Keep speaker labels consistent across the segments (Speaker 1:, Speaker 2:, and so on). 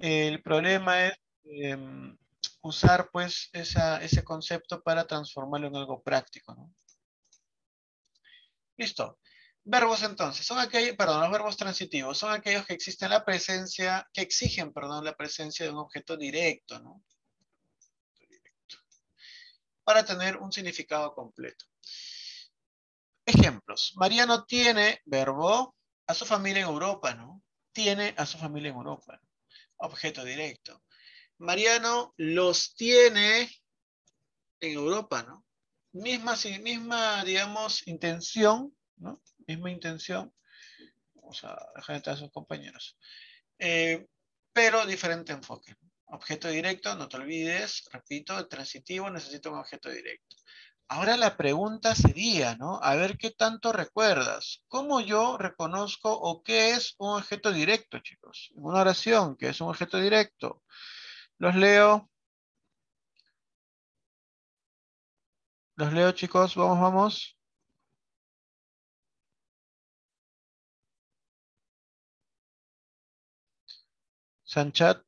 Speaker 1: El problema es usar pues ese concepto para transformarlo en algo práctico, ¿no? Listo. Verbos entonces, son aquellos, perdón, los verbos transitivos son aquellos que existen la presencia, que exigen, perdón, la presencia de un objeto directo, ¿no? Para tener un significado completo. Ejemplos. Mariano tiene, verbo, a su familia en Europa, ¿no? Tiene a su familia en Europa. Objeto directo. Mariano los tiene en Europa, ¿no? Misma, digamos, intención, ¿no? Misma intención. Vamos a dejar entrar a sus compañeros. Pero diferente enfoque. Objeto directo, no te olvides, repito, el transitivo necesita un objeto directo. Ahora la pregunta sería, ¿no? A ver qué tanto recuerdas. ¿Cómo yo reconozco o qué es un objeto directo, chicos? En una oración, ¿qué es un objeto directo? Los leo. Los leo, chicos. Vamos, vamos. Sanchat.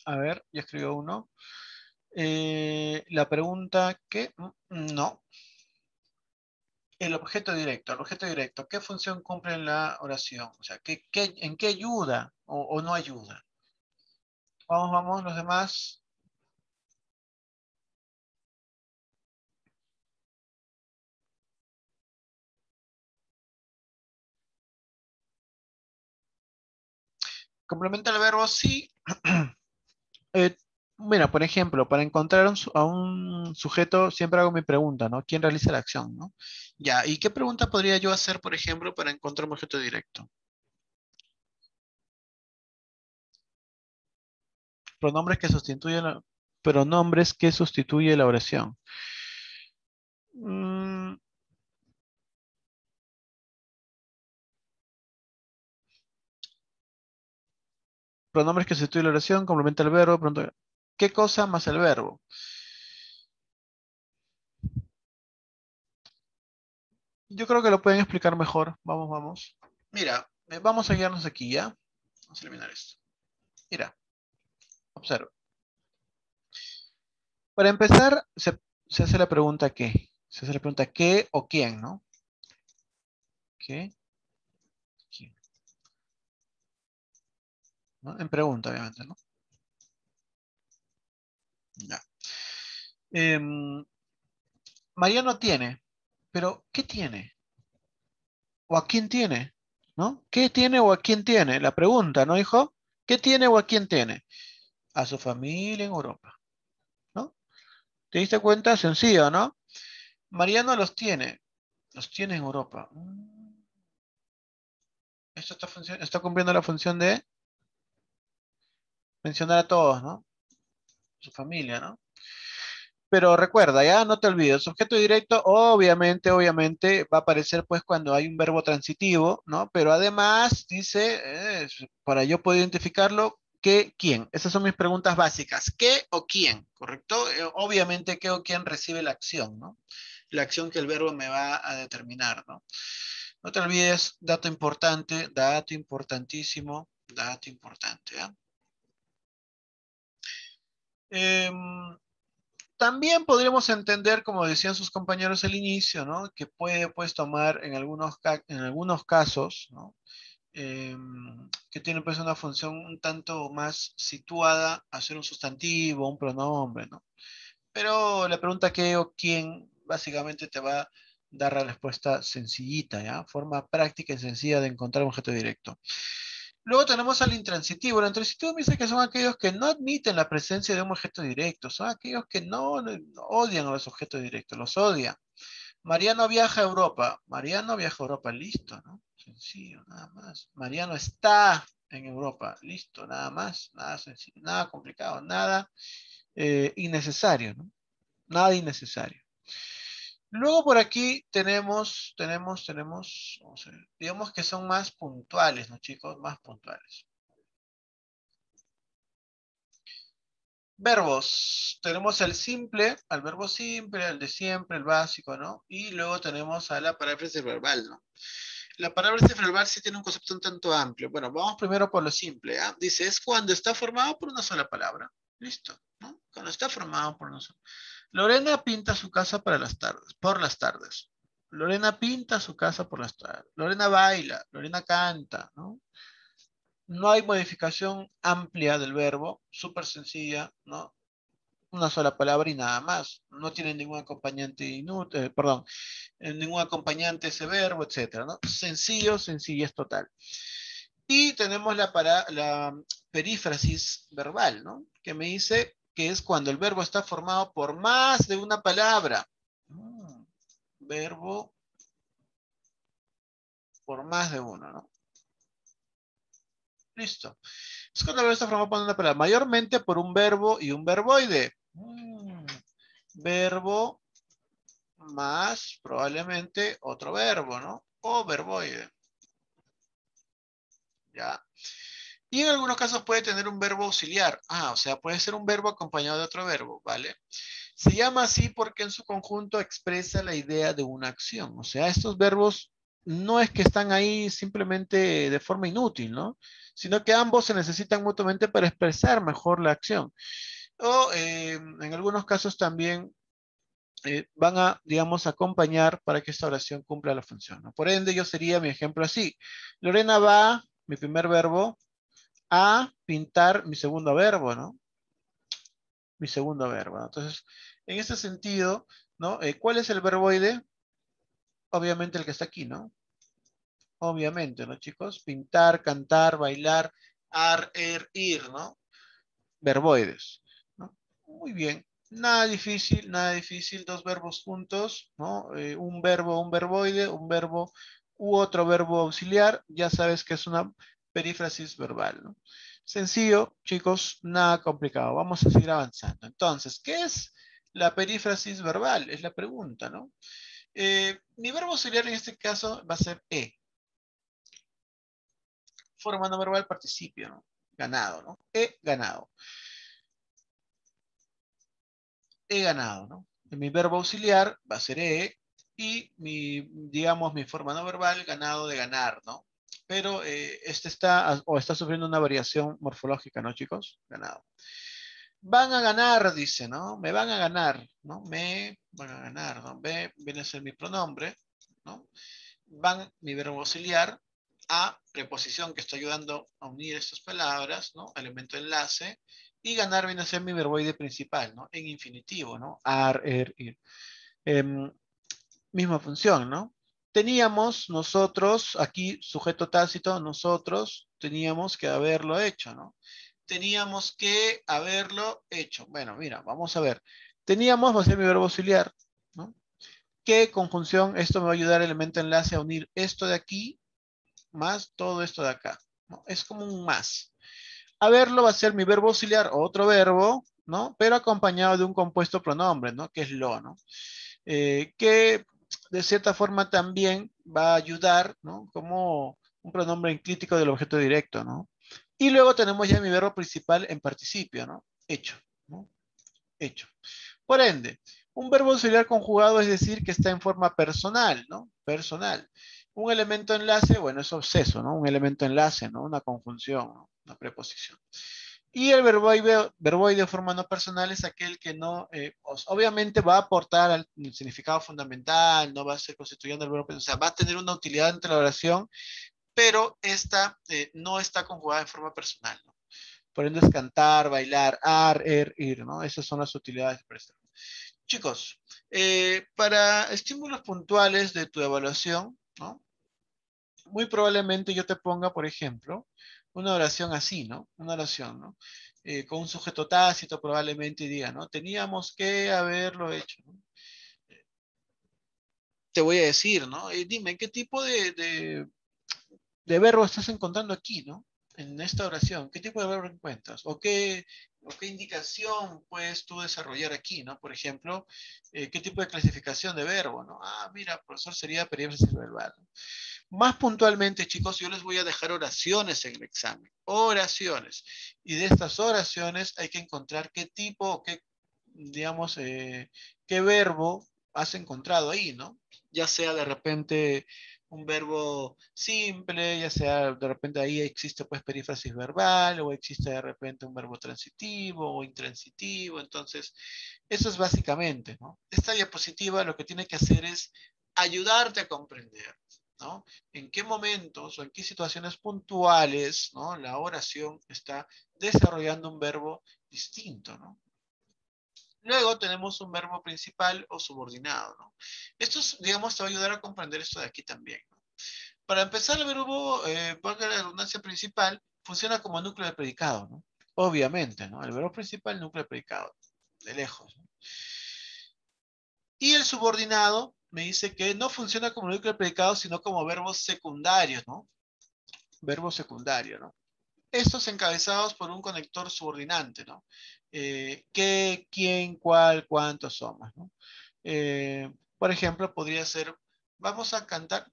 Speaker 1: A ver, ya escribió uno. La pregunta, ¿qué? No. El objeto directo. El objeto directo. ¿Qué función cumple en la oración? O sea, ¿en qué ayuda o no ayuda? Vamos, vamos, los demás. Complementa el verbo sí. Eh, mira, por ejemplo, para encontrar a un sujeto, siempre hago mi pregunta, ¿no? ¿Quién realiza la acción, ¿no? Ya, ¿y qué pregunta podría yo hacer, por ejemplo, para encontrar un objeto directo? Pronombres que sustituyen pronombres que sustituye la oración. Mm, pronombres que sustituyen la oración, complementa el verbo. ¿Qué cosa más el verbo? Yo creo que lo pueden explicar mejor. Vamos, vamos. Mira, vamos a guiarnos aquí, ¿ya? Vamos a eliminar esto. Mira, observa. Para empezar, se hace la pregunta ¿qué? Se hace la pregunta ¿qué o quién, no? ¿Qué? ¿Quién? ¿No? En pregunta, obviamente, ¿no? Ya. Em, Mariano tiene, pero ¿qué tiene? ¿O a quién tiene? ¿No? ¿Qué tiene o a quién tiene? La pregunta, ¿no, hijo? ¿Qué tiene o a quién tiene? A su familia en Europa, ¿no? ¿Te diste cuenta? Sencillo, ¿no? Mariano los tiene en Europa. Esto está cumpliendo la función de mencionar a todos, ¿no? Su familia, ¿no? Pero recuerda, ya no te olvides, sujeto directo, obviamente va a aparecer pues cuando hay un verbo transitivo, ¿no? Pero además dice, para yo poder identificarlo, ¿qué, quién? Esas son mis preguntas básicas. ¿Qué o quién? ¿Correcto? Obviamente, ¿qué o quién recibe la acción, ¿no? La acción que el verbo me va a determinar, ¿no? No te olvides, dato importantísimo, dato importante, ¿ya? Em, También podríamos entender, como decían sus compañeros al inicio, ¿no? Que puede pues tomar en algunos casos, ¿no? Que tiene pues una función un tanto más situada a ser un sustantivo, un pronombre, ¿no? Pero la pregunta qué o quién básicamente te va a dar la respuesta sencillita, ¿ya? Forma práctica y sencilla de encontrar un objeto directo. Luego tenemos al intransitivo. El intransitivo me dice que son aquellos que no admiten la presencia de un objeto directo, son aquellos que no odian a los objetos directos, los odian. Mariano viaja a Europa. Mariano viaja a Europa, listo, ¿no? Sencillo, nada más. Mariano está en Europa, listo, nada más, nada sencillo, nada complicado, nada innecesario, ¿no? Nada innecesario. Luego por aquí vamos a ver, digamos que son más puntuales, ¿no, chicos? Más puntuales. Verbos. Tenemos el simple, al verbo simple, el de siempre, el básico, ¿no? Y luego tenemos a la paráfrasis verbal, ¿no? La paráfrasis verbal sí tiene un concepto un tanto amplio. Bueno, vamos primero por lo simple, ¿ah? Dice, es cuando está formado por una sola palabra. Listo, ¿no? Cuando está formado por una sola. Lorena pinta su casa para las tardes, por las tardes. Lorena pinta su casa por las tardes. Lorena baila, Lorena canta, ¿no? No hay modificación amplia del verbo, súper sencilla, ¿no? Una sola palabra y nada más. No tiene ningún acompañante inútil, perdón, ningún acompañante ese verbo, etcétera, ¿no? Sencillo, sencillez total. Y tenemos la perífrasis verbal, ¿no? Que me dice que es cuando el verbo está formado por más de una palabra. Verbo por más de uno, ¿no? Listo. Es cuando el verbo está formado por una palabra, mayormente por un verbo y un verboide. Verbo más probablemente otro verbo, ¿no? O verboide. ¿Ya? Y en algunos casos puede tener un verbo auxiliar. O sea, puede ser un verbo acompañado de otro verbo, ¿vale? Se llama así porque en su conjunto expresa la idea de una acción. O sea, estos verbos no es que están ahí simplemente de forma inútil, ¿no? Sino que ambos se necesitan mutuamente para expresar mejor la acción. O en algunos casos también van a, digamos, acompañar para que esta oración cumpla la función, ¿no? Por ende, yo sería mi ejemplo así. Lorena va, mi primer verbo, a pintar mi segundo verbo, ¿no? Mi segundo verbo, ¿no? Entonces, en ese sentido, ¿no? ¿Cuál es el verboide? Obviamente el que está aquí, ¿no? Obviamente, ¿no, chicos? Pintar, cantar, bailar, ir, ¿no? Verboides, ¿no? Muy bien. Nada difícil, dos verbos juntos, ¿no? Un verbo, un verboide, un verbo u otro verbo auxiliar, ya sabes que es una perífrasis verbal, ¿no? Sencillo, chicos, nada complicado. Vamos a seguir avanzando. Entonces, ¿qué es la perífrasis verbal? Es la pregunta, ¿no? Mi verbo auxiliar en este caso va a ser forma no verbal participio, ¿no? Ganado, ¿no? He ganado. He ganado, ¿no? Mi verbo auxiliar va a ser y digamos, mi forma no verbal, ganado de ganar, ¿no? Pero este está sufriendo una variación morfológica, ¿no, chicos? Ganado. Van a ganar, dice, ¿no? Me van a ganar, ¿no? Me van a ganar, ¿no? Viene a ser mi pronombre, ¿no? Van, mi verbo auxiliar, a, preposición que está ayudando a unir estas palabras, ¿no? Elemento enlace, y ganar viene a ser mi verboide principal, ¿no? En infinitivo, ¿no? Ir. Em, Misma función, ¿no? Teníamos nosotros, aquí sujeto tácito, nosotros teníamos que haberlo hecho, ¿no? Teníamos que haberlo hecho. Bueno, mira, vamos a ver. Teníamos, va a ser mi verbo auxiliar, ¿no? ¿Qué conjunción? Esto me va a ayudar el elemento enlace a unir esto de aquí más todo esto de acá, ¿no? Es como un más. Haberlo va a ser mi verbo auxiliar o otro verbo, ¿no? Pero acompañado de un compuesto pronombre, ¿no? Que es lo, ¿no? Que de cierta forma también va a ayudar, ¿no? Como un pronombre enclítico del objeto directo, ¿no? Y luego tenemos ya mi verbo principal en participio, ¿no? Hecho, ¿no? Hecho. Por ende, un verbo auxiliar conjugado es decir que está en forma personal, ¿no? Personal. Un elemento enlace, bueno, es obseso, ¿no? Un elemento enlace, ¿no? Una conjunción, ¿no? Una preposición. Y el verboide de forma no personal es aquel que no, obviamente va a aportar al significado fundamental, no va a ser constituyendo el verbo, o sea, va a tener una utilidad entre la oración, pero esta no está conjugada en forma personal, ¿no? Por ende es cantar, bailar, ir, ¿no? Esas son las utilidades de este. Chicos, para estímulos puntuales de tu evaluación, ¿no? Muy probablemente yo te ponga, por ejemplo, una oración así, ¿no? Una oración, ¿no? Con un sujeto tácito probablemente diga, ¿no? Teníamos que haberlo hecho, ¿no? Te voy a decir, ¿no? Dime, ¿qué tipo de verbo estás encontrando aquí, ¿no? En esta oración, ¿qué tipo de verbo encuentras? ¿O qué indicación puedes tú desarrollar aquí, ¿no? Por ejemplo, ¿qué tipo de clasificación de verbo, ¿no? Mira, profesor, sería perífrasis verbal, ¿no? Más puntualmente, chicos, yo les voy a dejar oraciones en el examen. Oraciones. Y de estas oraciones hay que encontrar qué tipo, qué, digamos, qué verbo has encontrado ahí, ¿no? Ya sea de repente un verbo simple, ya sea de repente ahí existe pues perífrasis verbal, o existe de repente un verbo transitivo o intransitivo. Entonces, eso es básicamente, ¿no? Esta diapositiva lo que tiene que hacer es ayudarte a comprender, ¿no? En qué momentos o en qué situaciones puntuales, ¿no? La oración está desarrollando un verbo distinto, ¿no? Luego tenemos un verbo principal o subordinado, ¿no? Esto, digamos, te va a ayudar a comprender esto de aquí también, ¿no? Para empezar, el verbo, valga la redundancia principal, funciona como núcleo de predicado, ¿no? Obviamente, ¿no? El verbo principal, núcleo de predicado, de lejos, ¿no? Y el subordinado me dice que no funciona como núcleo de predicado, sino como verbos secundarios, ¿no? Verbo secundario, ¿no? Estos encabezados por un conector subordinante, ¿no? ¿Qué, quién, cuál, cuántos somos, ¿no? Por ejemplo, podría ser, vamos a cantar,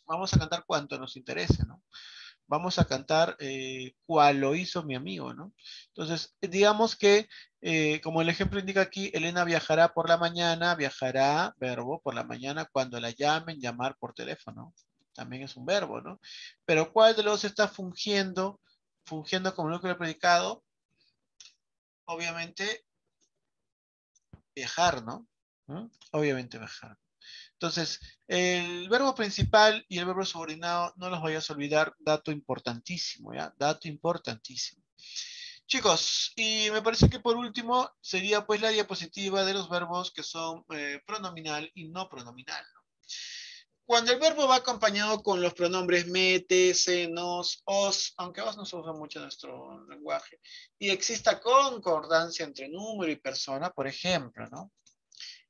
Speaker 1: vamos a cantar cuanto nos interese, ¿no? Vamos a cantar cuál lo hizo mi amigo, ¿no? Entonces, digamos que, como el ejemplo indica aquí, Elena viajará por la mañana, viajará, verbo, por la mañana, cuando la llamen, llamar por teléfono. También es un verbo, ¿no? Pero ¿cuál de los está fungiendo como núcleo de predicado? Obviamente, viajar, ¿no? ¿Mm? Obviamente viajar. Entonces, el verbo principal y el verbo subordinado, no los vayas a olvidar, dato importantísimo, ¿ya? Dato importantísimo. Chicos, y me parece que por último sería pues la diapositiva de los verbos que son pronominal y no pronominal, ¿no? Cuando el verbo va acompañado con los pronombres me, te, se, nos, os, aunque os no se usa mucho en nuestro lenguaje, y exista concordancia entre número y persona, por ejemplo, ¿no?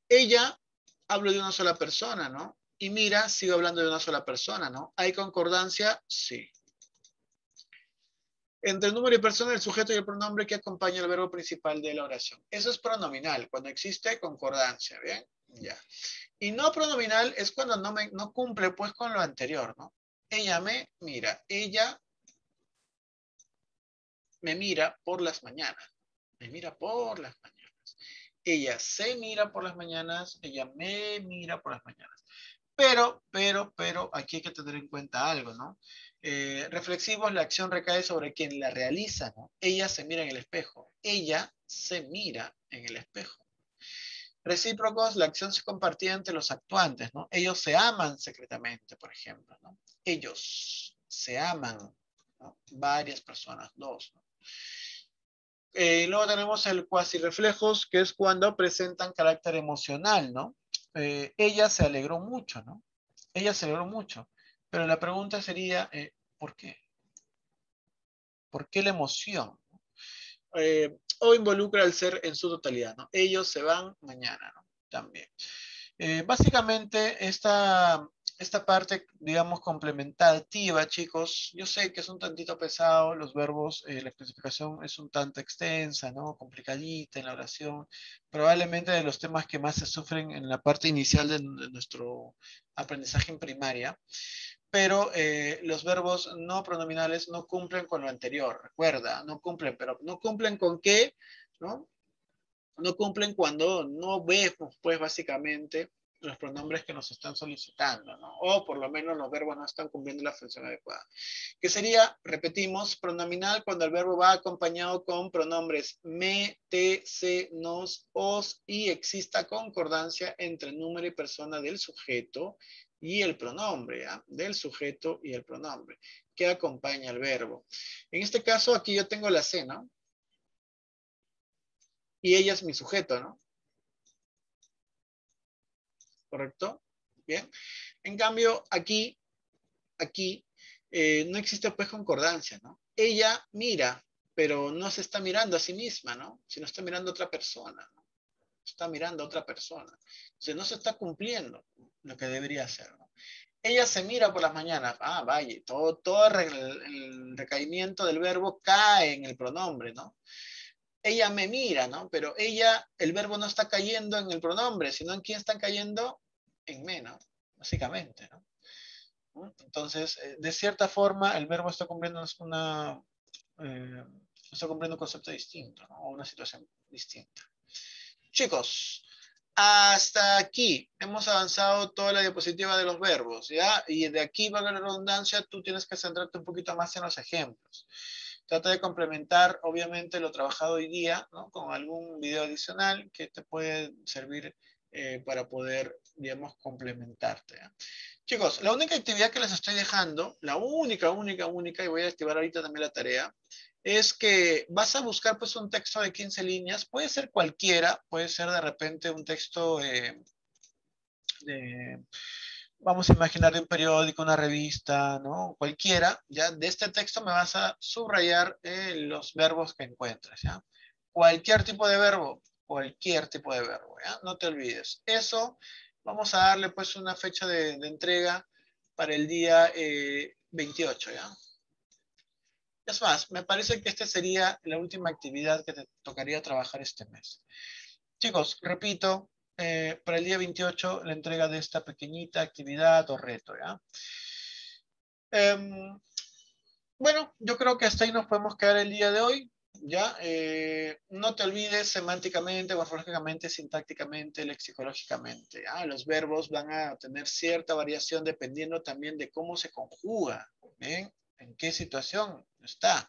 Speaker 1: Ella, hablo de una sola persona, ¿no? Y mira, sigo hablando de una sola persona, ¿no? ¿Hay concordancia? Sí. Entre el número y persona, el sujeto y el pronombre que acompaña el verbo principal de la oración. Eso es pronominal, cuando existe concordancia, ¿bien? Ya. Y no pronominal es cuando no cumple pues con lo anterior, ¿no? Ella me mira, ella me mira por las mañanas, me mira por las mañanas. Ella se mira por las mañanas, ella me mira por las mañanas. Pero, aquí hay que tener en cuenta algo, ¿no? Reflexivos, la acción recae sobre quien la realiza, ¿no? Ella se mira en el espejo, ella se mira en el espejo. Recíprocos, la acción se compartía entre los actuantes, ¿no? Ellos se aman secretamente, por ejemplo, ¿no? Ellos se aman, ¿no? Varias personas, dos, ¿no? Luego tenemos el cuasi reflejos, que es cuando presentan carácter emocional, ¿no? Ella se alegró mucho, ¿no? Ella se alegró mucho. Pero la pregunta sería, ¿por qué? ¿Por qué la emoción? O involucra al ser en su totalidad, ¿no? Ellos se van mañana, ¿no? También. Básicamente, esta parte, digamos, complementativa, chicos, yo sé que es un tantito pesado, los verbos, la clasificación es un tanto extensa, ¿no? Complicadita en la oración, probablemente de los temas que más se sufren en la parte inicial de nuestro aprendizaje en primaria, pero los verbos no pronominales no cumplen con lo anterior, recuerda, no cumplen, pero no cumplen con qué, ¿no? No cumplen cuando no vemos, pues, básicamente los pronombres que nos están solicitando, ¿no? O por lo menos los verbos no están cumpliendo la función adecuada. Que sería, repetimos, pronominal cuando el verbo va acompañado con pronombres me, te, se, nos, os y exista concordancia entre número y persona del sujeto y el pronombre, ¿eh? Del sujeto y el pronombre, que acompaña al verbo. En este caso, aquí yo tengo la C, ¿no? Y ella es mi sujeto, ¿no? ¿Correcto? Bien. En cambio, aquí, no existe pues concordancia, ¿no? Ella mira, pero no se está mirando a sí misma, ¿no? Sino está mirando a otra persona, ¿no? Está mirando a otra persona. Entonces no se está cumpliendo lo que debería hacer, ¿no? Ella se mira por las mañanas. Ah, vaya, todo el recaimiento del verbo cae en el pronombre, ¿no? Ella me mira, ¿no? Pero ella, el verbo no está cayendo en el pronombre, sino en quién está cayendo, en me, ¿no? básicamente, ¿no? Entonces, de cierta forma, el verbo está cumpliendo está cumpliendo un concepto distinto, ¿no? O una situación distinta. Chicos, hasta aquí hemos avanzado toda la diapositiva de los verbos, ¿ya? Y de aquí, valga la redundancia, tú tienes que centrarte un poquito más en los ejemplos. Trata de complementar, obviamente, lo trabajado hoy día, ¿no? Con algún video adicional que te puede servir para poder, digamos, complementarte, ¿ya? Chicos, la única actividad que les estoy dejando, la única, y voy a activar ahorita también la tarea, es que vas a buscar pues un texto de 15 líneas, puede ser cualquiera, puede ser de repente un texto de, vamos a imaginar de un periódico, una revista, ¿no? Cualquiera, ya de este texto me vas a subrayar los verbos que encuentres, ¿ya? Cualquier tipo de verbo, ¿ya? No te olvides. Eso, vamos a darle pues una fecha de entrega para el día 28, ¿ya? Es más, me parece que esta sería la última actividad que te tocaría trabajar este mes. Chicos, repito, para el día 28 la entrega de esta pequeñita actividad o reto, ¿ya? Em, bueno, yo creo que hasta ahí nos podemos quedar el día de hoy, ¿ya? No te olvides semánticamente, morfológicamente, sintácticamente, lexicológicamente, ¿ya? Los verbos van a tener cierta variación dependiendo también de cómo se conjuga, ¿bien? En qué situación está.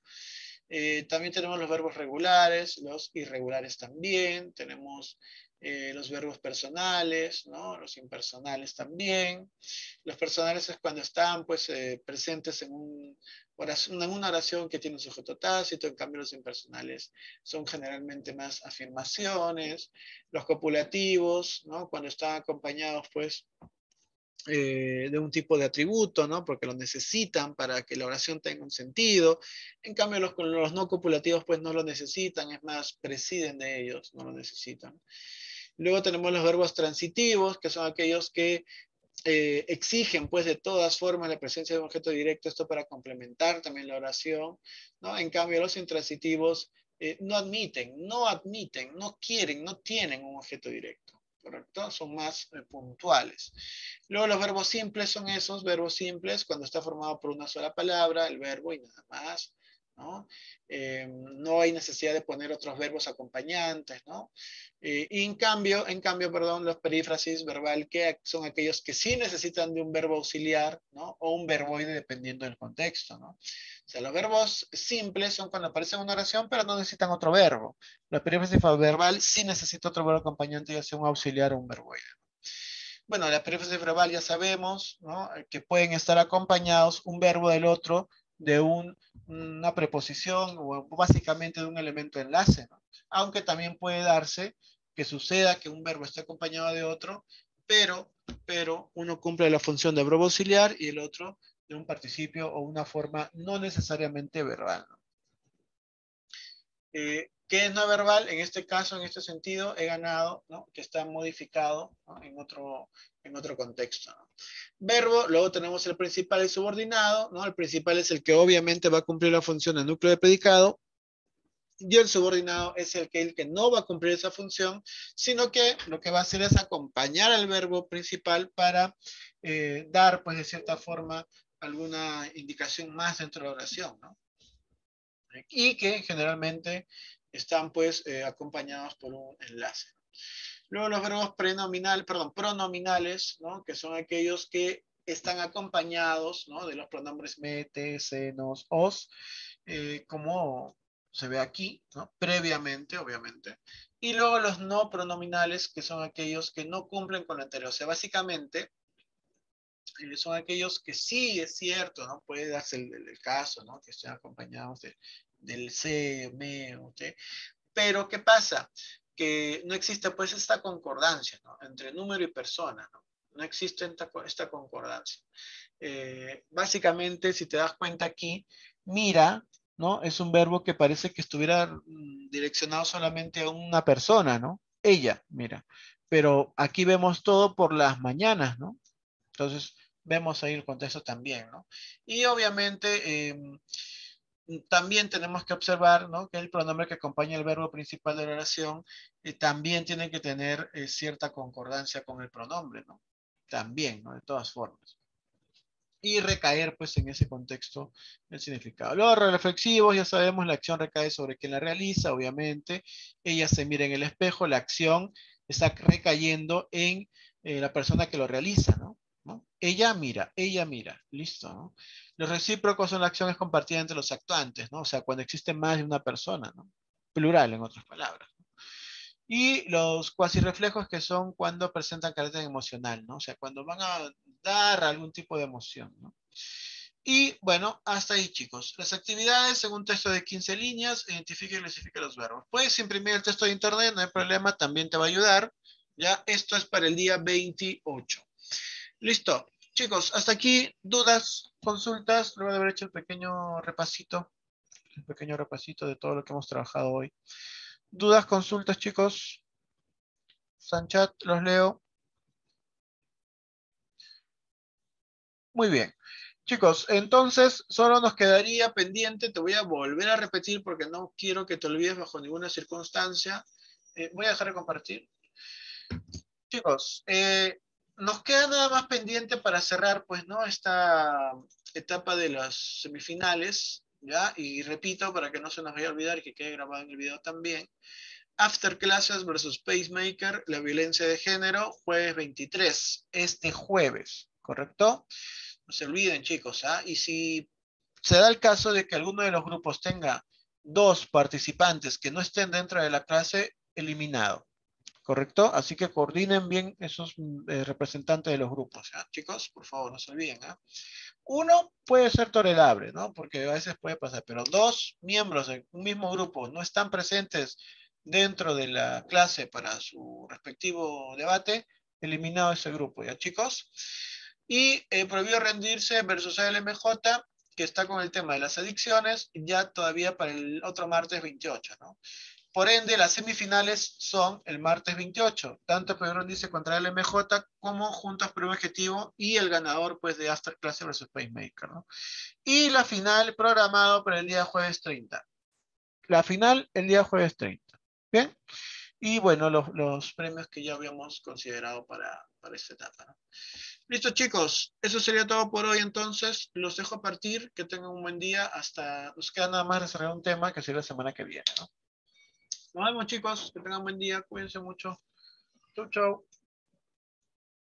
Speaker 1: También tenemos los verbos regulares, los irregulares también, tenemos los verbos personales, ¿no? Los impersonales también. Los personales es cuando están pues, presentes en una oración que tiene un sujeto tácito, en cambio los impersonales son generalmente más afirmaciones. Los copulativos, ¿no? Cuando están acompañados pues de un tipo de atributo, ¿no? Porque lo necesitan para que la oración tenga un sentido. En cambio, los no copulativos, pues no lo necesitan, es más, presciden de ellos, no lo necesitan. Luego tenemos los verbos transitivos, que son aquellos que exigen, pues, de todas formas la presencia de un objeto directo, esto para complementar también la oración, ¿no? En cambio, los intransitivos no quieren, no tienen un objeto directo, ¿correcto? Son más puntuales. Luego los verbos simples son esos verbos simples cuando está formado por una sola palabra, el verbo y nada más, ¿no? No hay necesidad de poner otros verbos acompañantes, ¿no? Y perdón, los perífrasis verbal, que son aquellos que sí necesitan de un verbo auxiliar, ¿no? O un verboide dependiendo del contexto, ¿no? O sea, los verbos simples son cuando aparece en una oración, pero no necesitan otro verbo. La perífrasis verbal sí necesita otro verbo acompañante, ya sea un auxiliar o un verboide. Bueno, la perífrasis verbal ya sabemos, ¿no? Que pueden estar acompañados un verbo del otro de una preposición o básicamente de un elemento de enlace, ¿no? Aunque también puede darse que suceda que un verbo esté acompañado de otro, pero, pero uno cumple la función de verbo auxiliar y el otro de un participio o una forma no necesariamente verbal, ¿no? ¿Qué es no verbal? En este caso, en este sentido, he ganado, ¿no? Que está modificado, ¿no? En otro contexto, ¿no? Verbo, luego tenemos el principal y subordinado, ¿no? El principal es el que obviamente va a cumplir la función de núcleo de predicado, y el subordinado es el que no va a cumplir esa función, sino que lo que va a hacer es acompañar al verbo principal para dar, pues, de cierta forma, alguna indicación más dentro de la oración, ¿no? Y que generalmente están pues acompañados por un enlace. Luego los verbos pronominales, ¿no? Que son aquellos que están acompañados, ¿no? De los pronombres me, te, se, nos, os, como se ve aquí, ¿no? Previamente, obviamente. Y luego los no pronominales, que son aquellos que no cumplen con lo anterior. O sea, básicamente son aquellos que sí es cierto, ¿no? Puede darse el caso, ¿no? Que estén acompañados del se, me, usted. Pero, ¿qué pasa? Que no existe pues esta concordancia, ¿no? Entre número y persona, ¿no? No existe esta concordancia. Básicamente, si te das cuenta aquí, mira, ¿no? Es un verbo que parece que estuviera direccionado solamente a una persona, ¿no? Ella, mira. Pero aquí vemos todo por las mañanas, ¿no? Entonces, vemos ahí el contexto también, ¿no? Y obviamente, también tenemos que observar, ¿no? Que el pronombre que acompaña el verbo principal de la oración también tiene que tener cierta concordancia con el pronombre, ¿no? también, ¿no? De todas formas. Y recaer, pues, en ese contexto el significado. Los reflexivos, ya sabemos, la acción recae sobre quien la realiza, obviamente. Ella se mira en el espejo, la acción está recayendo en la persona que lo realiza, ¿no? ¿No? Ella mira, listo, ¿no? Los recíprocos son las acciones compartidas entre los actuantes, ¿no? O sea, cuando existe más de una persona, ¿no? Plural, en otras palabras. Y los cuasi reflejos que son cuando presentan carácter emocional, ¿no? O sea, cuando van a dar algún tipo de emoción, ¿no? Y bueno, hasta ahí chicos. Las actividades, según un texto de 15 líneas, identifica y clasifica los verbos. Puedes imprimir el texto de internet, no hay problema, también te va a ayudar. Ya, esto es para el día 28. Listo. Chicos, hasta aquí, dudas, consultas, luego de haber hecho el pequeño repasito de todo lo que hemos trabajado hoy. Dudas, consultas, chicos. Sanchat, los leo. Muy bien. Chicos, entonces solo nos quedaría pendiente, te voy a volver a repetir porque no quiero que te olvides bajo ninguna circunstancia. Voy a dejar de compartir. Chicos, nos queda nada más pendiente para cerrar, pues, ¿no? Esta etapa de las semifinales, ¿ya? Y repito, para que no se nos vaya a olvidar y que quede grabado en el video también. After Classes versus Pacemaker, la violencia de género, jueves 23, este jueves, ¿correcto? No se olviden, chicos, ¿ah? Y si se da el caso de que alguno de los grupos tenga dos participantes que no estén dentro de la clase, eliminado, ¿correcto? Así que coordinen bien esos representantes de los grupos, ¿ya? Chicos, por favor, no se olviden, ¿ah? Uno puede ser tolerable, ¿no? Porque a veces puede pasar, pero dos miembros de un mismo grupo no están presentes dentro de la clase para su respectivo debate, eliminado ese grupo, ¿ya chicos? Y prohibió rendirse versus LMJ, que está con el tema de las adicciones, ya todavía para el otro martes 28, ¿no? Por ende, las semifinales son el martes 28, tanto Pedro dice contra el MJ como Juntos por un Objetivo y el ganador pues de After Class versus Pacemaker, ¿no? Y la final programado para el día jueves 30. La final el día jueves 30. ¿Bien? Y bueno, los premios que ya habíamos considerado para esta etapa, ¿no? Listo, chicos. Eso sería todo por hoy, entonces. Los dejo partir. Que tengan un buen día. Hasta nos queda nada más desarrollar un tema que será la semana que viene, ¿no? Nos vemos, chicos. Que tengan un buen día. Cuídense mucho. Chau, chau.